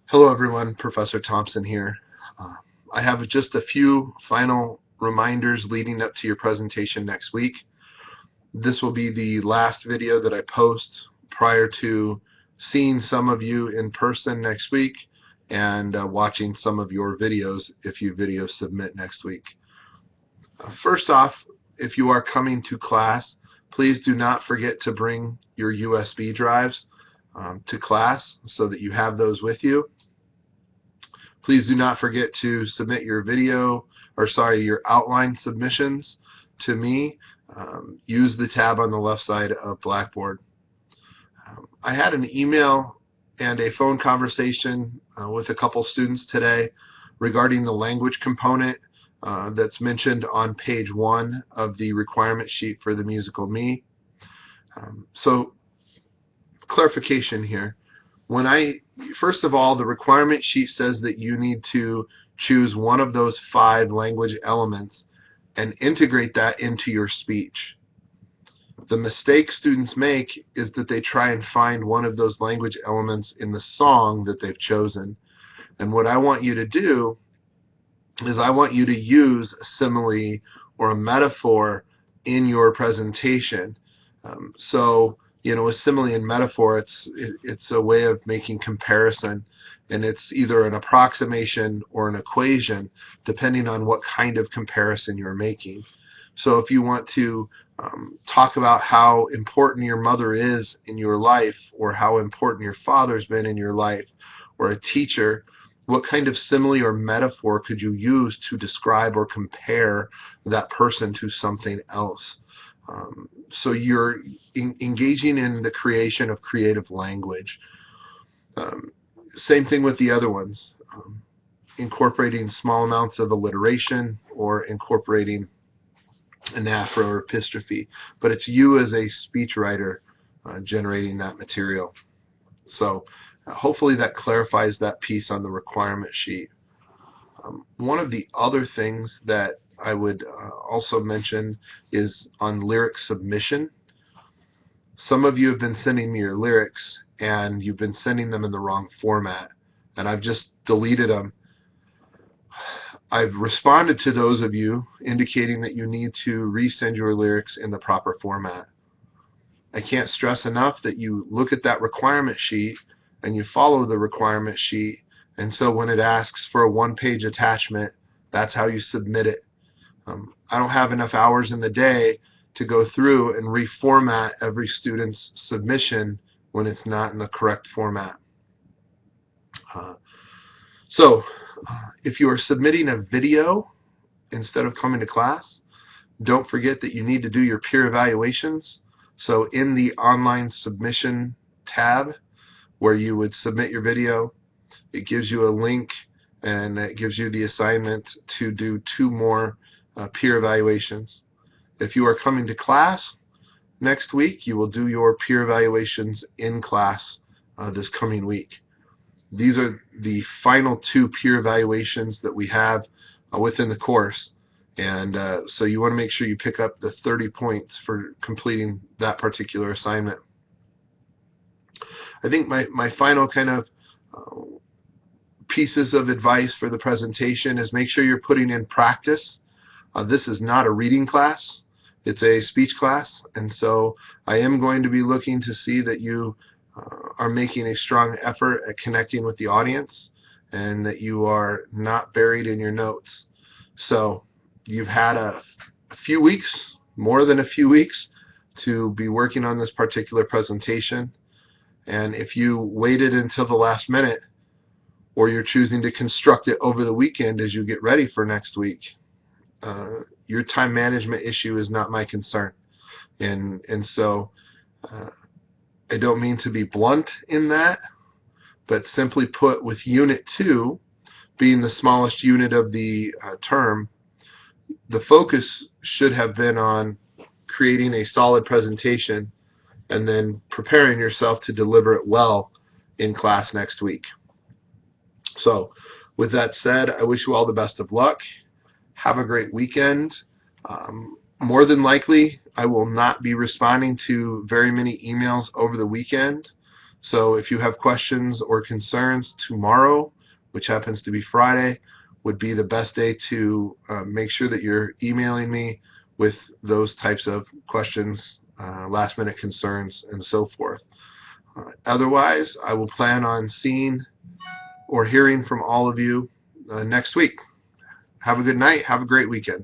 Hello everyone, Professor Thompson here. I have just a few final reminders leading up to your presentation next week. This will be the last video that I post prior to seeing some of you in person next week and watching some of your videos if you video submit next week. First off, if you are coming to class, please do not forget to bring your USB drives to class so that you have those with you. Please do not forget to submit your your outline submissions to me. Use the tab on the left side of Blackboard. I had an email and a phone conversation with a couple students today regarding the language component that's mentioned on page 1 of the requirement sheet for the musical Me. So clarification here. First of all, the requirement sheet says that you need to choose one of those 5 language elements and integrate that into your speech. The mistake students make is that they try and find one of those language elements in the song that they've chosen. And what I want you to do is I want you to use a simile or a metaphor in your presentation. A simile and metaphor, it's a way of making comparison, and it's either an approximation or an equation depending on what kind of comparison you're making. So if you want to talk about how important your mother is in your life, or how important your father's been in your life, or a teacher, what kind of simile or metaphor could you use to describe or compare that person to something else? So you're engaging in the creation of creative language. Same thing with the other ones. Incorporating small amounts of alliteration or incorporating anaphora or epistrophe. But it's you as a speechwriter generating that material. So hopefully that clarifies that piece on the requirement sheet. One of the other things that I would also mention is on lyric submission. Some of you have been sending me your lyrics and you've been sending them in the wrong format, and I've just deleted them. I've responded to those of you indicating that you need to resend your lyrics in the proper format. I can't stress enough that you look at that requirement sheet and you follow the requirement sheet, and so when it asks for a 1-page attachment, that's how you submit it. I don't have enough hours in the day to go through and reformat every student's submission when it's not in the correct format. If you are submitting a video instead of coming to class, don't forget that you need to do your peer evaluations. So in the online submission tab where you would submit your video, it gives you a link and it gives you the assignment to do 2 more peer evaluations. If you are coming to class next week, you will do your peer evaluations in class this coming week. These are the final 2 peer evaluations that we have within the course, and so you want to make sure you pick up the 30 points for completing that particular assignment. I think my final kind of pieces of advice for the presentation is make sure you're putting in practice. This is not a reading class, it's a speech class, and so I am going to be looking to see that you are making a strong effort at connecting with the audience and that you are not buried in your notes. So you've had a few weeks, more than a few weeks, to be working on this particular presentation, and if you waited until the last minute, or you're choosing to construct it over the weekend as you get ready for next week, your time management issue is not my concern. And so I don't mean to be blunt in that, but simply put, with Unit 2 being the smallest unit of the term, the focus should have been on creating a solid presentation and then preparing yourself to deliver it well in class next week. So with that said, I wish you all the best of luck. Have a great weekend. More than likely, I will not be responding to very many emails over the weekend. So if you have questions or concerns, tomorrow, which happens to be Friday, would be the best day to make sure that you're emailing me with those types of questions, last minute concerns, and so forth. Otherwise, I will plan on seeing or hearing from all of you next week. Have a good night. Have a great weekend.